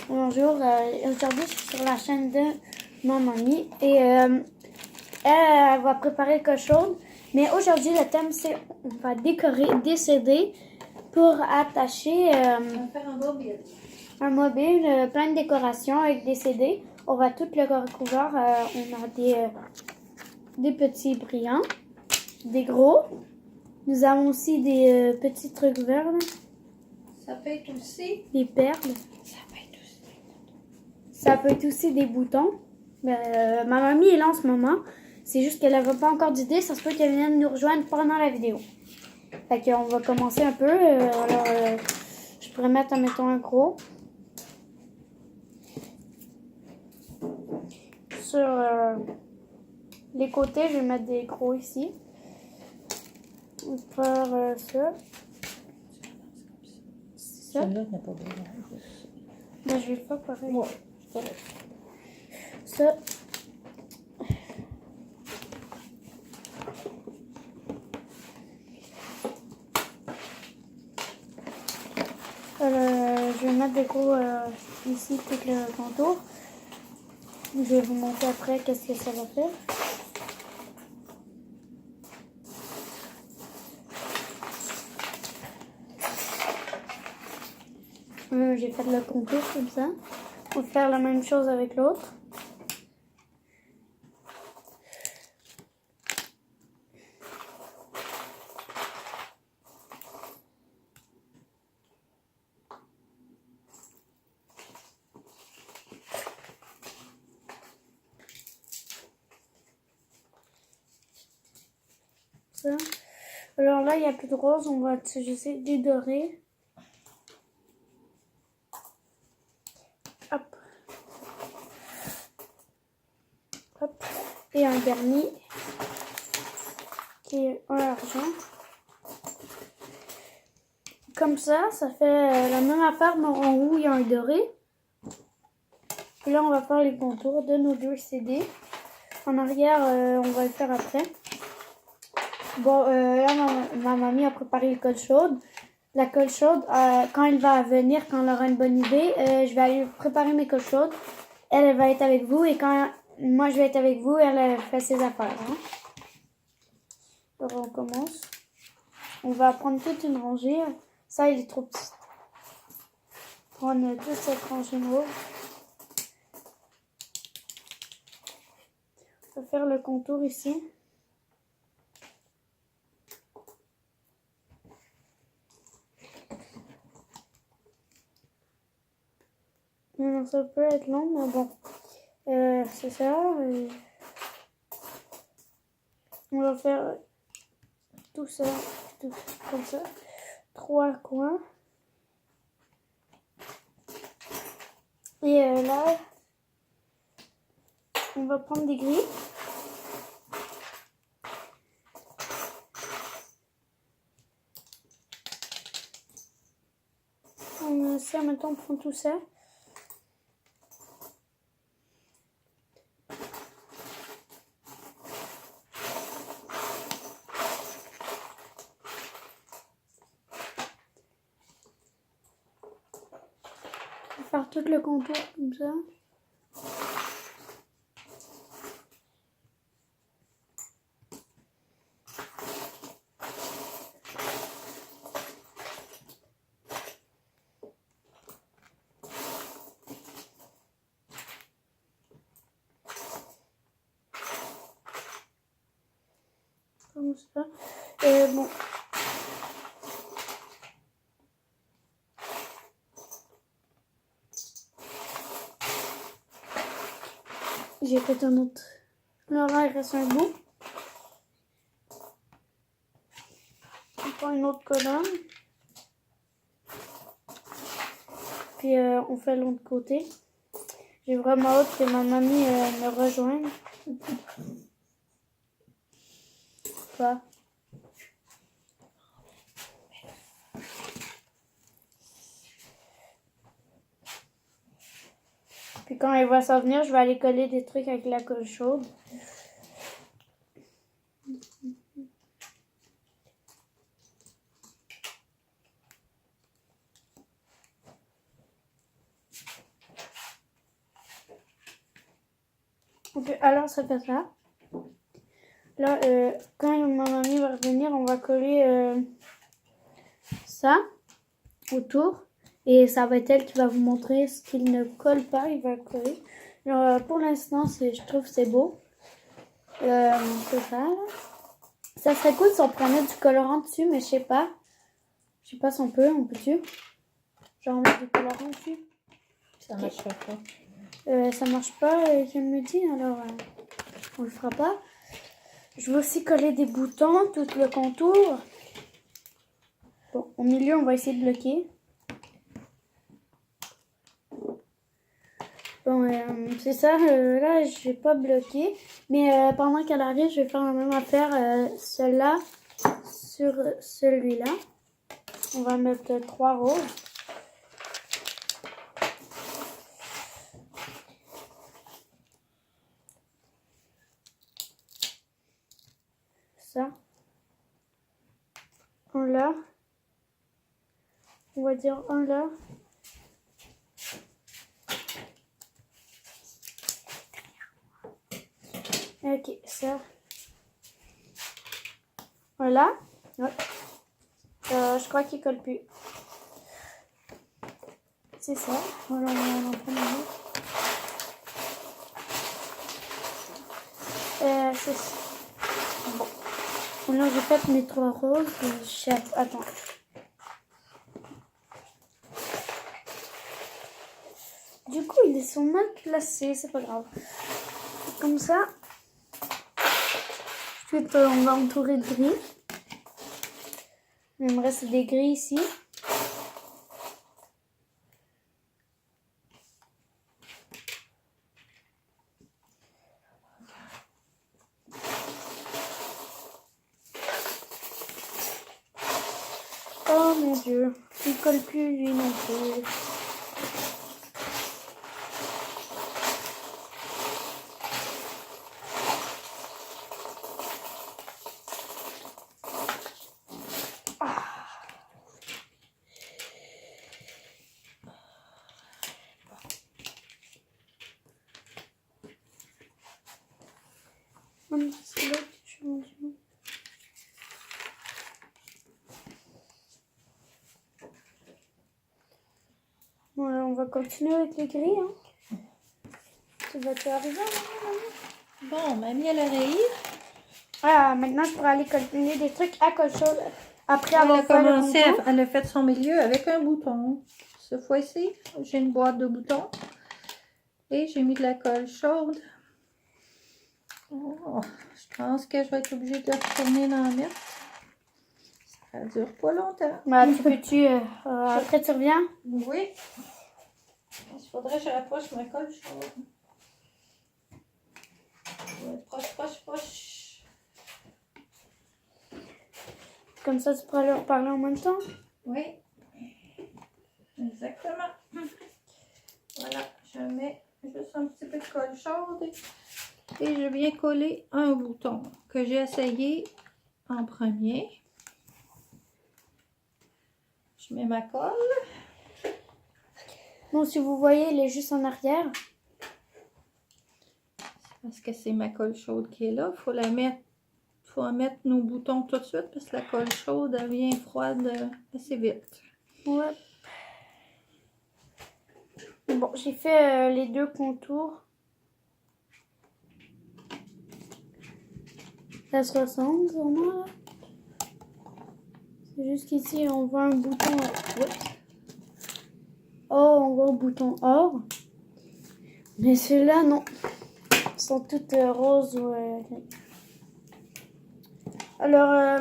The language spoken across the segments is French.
Bonjour, aujourd'hui je suis sur la chaîne de ma mamie et elle va préparer quelque chose. Mais aujourd'hui le thème c'est on va décorer des CD pour attacher On va faire un mobile plein de décorations avec des CD. On va tout le recouvrir. On a des petits brillants, des gros. Nous avons aussi des petits trucs verts, là. Ça peut être aussi. Des perles. Ça peut être aussi des boutons. Ma mamie est là en ce moment. C'est juste qu'elle n'avait pas encore d'idée. Ça se peut qu'elle vienne nous rejoindre pendant la vidéo. Fait qu'on va commencer un peu. Je pourrais mettre, admettons, un gros. Sur les côtés, je vais mettre des gros ici. On va faire ça. Ça. Celle-là n'est pas bien. Ben, je vais le faire pareil. Ouais, Ça. Je vais mettre des gros ici, tout le contour. Je vais vous montrer après qu'est-ce que ça va faire. J'ai fait le contour comme ça. On va faire la même chose avec l'autre. Ça. Alors là, il n'y a plus de rose. On va j'essaie de dorer. Hop. Hop. Et un dernier qui est en argent. Comme ça fait la même affaire, mais en haut, il y a un doré. Et là, on va faire les contours de nos deux CD. En arrière, on va le faire après. Bon, là, ma mamie a préparé le colle chaude. La colle chaude, quand elle va venir, quand elle aura une bonne idée, je vais aller préparer mes colles chaudes. Elle va être avec vous et quand moi je vais être avec vous, elle fait ses affaires. Hein. Alors, on commence. On va prendre toute une rangée. Ça, il est trop petit. Prendre toute cette rangée mauve. On va faire le contour ici. Ça peut être long, mais bon. C'est ça. On va faire tout ça, tout comme ça. 3 coins. Et là, on va prendre des grilles. Ça, maintenant, on prend tout ça. On va faire tout le contour comme ça. Comme ça. Et bon. J'ai fait un autre. Alors là, il reste un bout. On prend une autre colonne. Puis on fait l'autre côté. J'ai vraiment hâte que ma mamie me rejoigne. Quoi? Puis quand elle va s'en venir, je vais aller coller des trucs avec la colle chaude. Ok, alors ça fait ça. Là, quand ma mamie va revenir, on va coller ça autour. Et ça va être elle qui va vous montrer ce qu'il ne colle pas. Il va coller. Alors, pour l'instant, je trouve que c'est beau. C'est ça, là. Ça serait cool si on prenait du colorant dessus, mais je sais pas. Je sais pas si on peut-tu? Genre mettre du colorant dessus. Ça marche pas. Ça marche pas, je me dis, alors on le fera pas. Je vais aussi coller des boutons, tout le contour. Bon, au milieu, on va essayer de bloquer. Bon, c'est ça, là, je vais pas bloquer. Mais pendant qu'elle arrive, je vais faire la même affaire, celle-là sur celui-là. On va mettre 3 roses. Ça. Un là. On va dire un là. Ok, ça. Voilà. Ouais. Je crois qu'il colle plus. C'est ça. Voilà, on en prend un autre. C'est ça. Bon. Là, j'ai fait mes 3 roses. Attends. Du coup, ils sont mal placés. C'est pas grave. Comme ça. Ensuite, on va entourer de gris. Il me reste des gris ici. Oh mon Dieu, il colle plus lui non plus. C'est là que je change. Bon, alors on va continuer avec les gris. Hein. Ça va te arriver, hein, Bon, mamie, elle arrive. Ah, maintenant je pourrais aller coller des trucs à colle chaude après Elle avoir a fait le commencé, contour. elle a fait son milieu avec un bouton. Cette fois-ci, j'ai une boîte de boutons. Et j'ai mis de la colle chaude. Oh, je pense que je vais être obligée de retourner dans la mettre. Ça dure pas longtemps. Bah, peux-tu après tu reviens? Oui. Il faudrait que je rapproche ma colle chaude. Ouais, proche. Comme ça, tu pourras leur parler en même temps. Oui. Exactement. Voilà, je mets juste un petit peu de colle chaude et je viens coller un bouton que j'ai essayé en premier. Je mets ma colle. Bon, si vous voyez, il est juste en arrière. Parce que c'est ma colle chaude qui est là. Il faut la mettre. Faut en mettre nos boutons tout de suite parce que la colle chaude elle vient froide assez vite. Ouais. Bon, j'ai fait les 2 contours. Ça se ressemble vraiment là. C'est juste qu'ici on voit un bouton. Oh, on voit un bouton or. Mais ceux-là, non. Ils sont toutes roses. Ouais. Alors,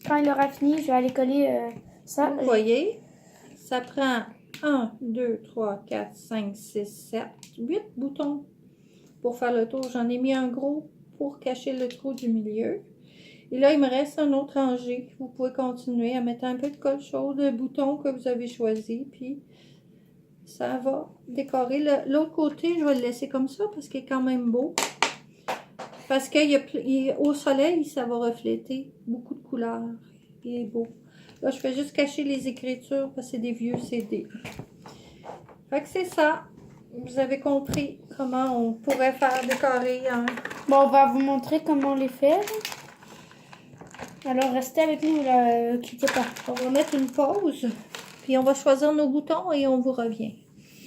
quand il aura fini, je vais aller coller ça. Vous voyez, ça prend 1, 2, 3, 4, 5, 6, 7, 8 boutons pour faire le tour. J'en ai mis un gros pour cacher le trou du milieu. Et là, il me reste un autre rangé. Vous pouvez continuer à mettre un peu de colle chaude, le bouton que vous avez choisi, puis ça va décorer. L'autre côté, je vais le laisser comme ça parce qu'il est quand même beau. Parce qu'au soleil, ça va refléter beaucoup de couleurs. Il est beau. Là, je fais juste cacher les écritures parce que c'est des vieux CD. Fait que c'est ça. vous avez compris comment on pourrait faire décorer un... Bon, on va vous montrer comment on les fait. Alors, restez avec nous, là, quittez pas. On va mettre une pause, puis on va choisir nos boutons et on vous revient.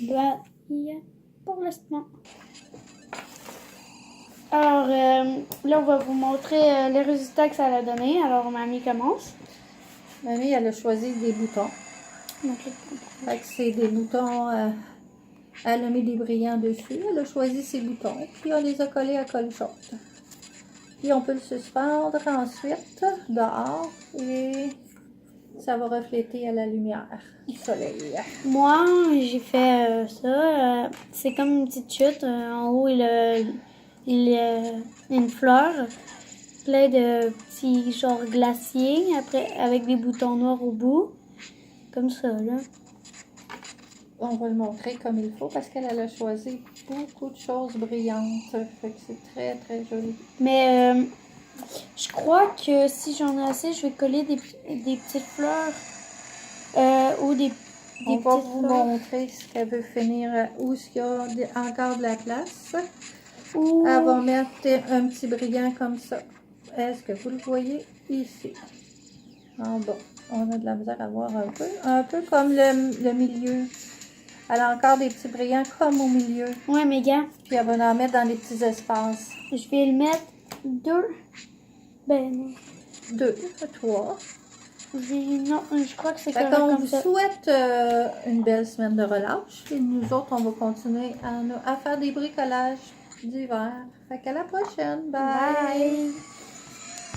Bye pour l'instant. Alors, là, on va vous montrer les résultats que ça a donné. Alors, mamie commence. Mamie, elle a choisi des boutons. Fait que c'est des boutons, elle a mis des brillants dessus. Elle a choisi ses boutons, puis on les a collés à colle short. Puis on peut le suspendre ensuite dehors et ça va refléter à la lumière du soleil. Moi, j'ai fait ça. C'est comme une petite chute. En haut, il y a une fleur. Plein de petits genre glaciers. Après, avec des boutons noirs au bout. Comme ça, là. On va le montrer comme il faut parce qu'elle a choisi beaucoup de choses brillantes. Fait que c'est très, très joli. Mais je crois que si j'en ai assez, je vais coller des petites fleurs. Ou des On va petites vous fleurs. montrer ce qu'elle veut finir, où il y a encore de la place. Ou... Elle va mettre un petit brillant comme ça. Est-ce que vous le voyez ici? En bas. On a de la misère à voir un peu. Un peu comme le milieu. Elle a encore des petits brillants comme au milieu. Ouais, mais gars, Puis elle va en mettre dans les petits espaces. je vais le mettre 2. Ben non. 2, 3. Non, je crois que c'est Fait correct qu'on comme vous ça. souhaite une belle semaine de relâche. Et nous autres, on va continuer à faire des bricolages d'hiver. Fait qu'à la prochaine. Bye. Bye.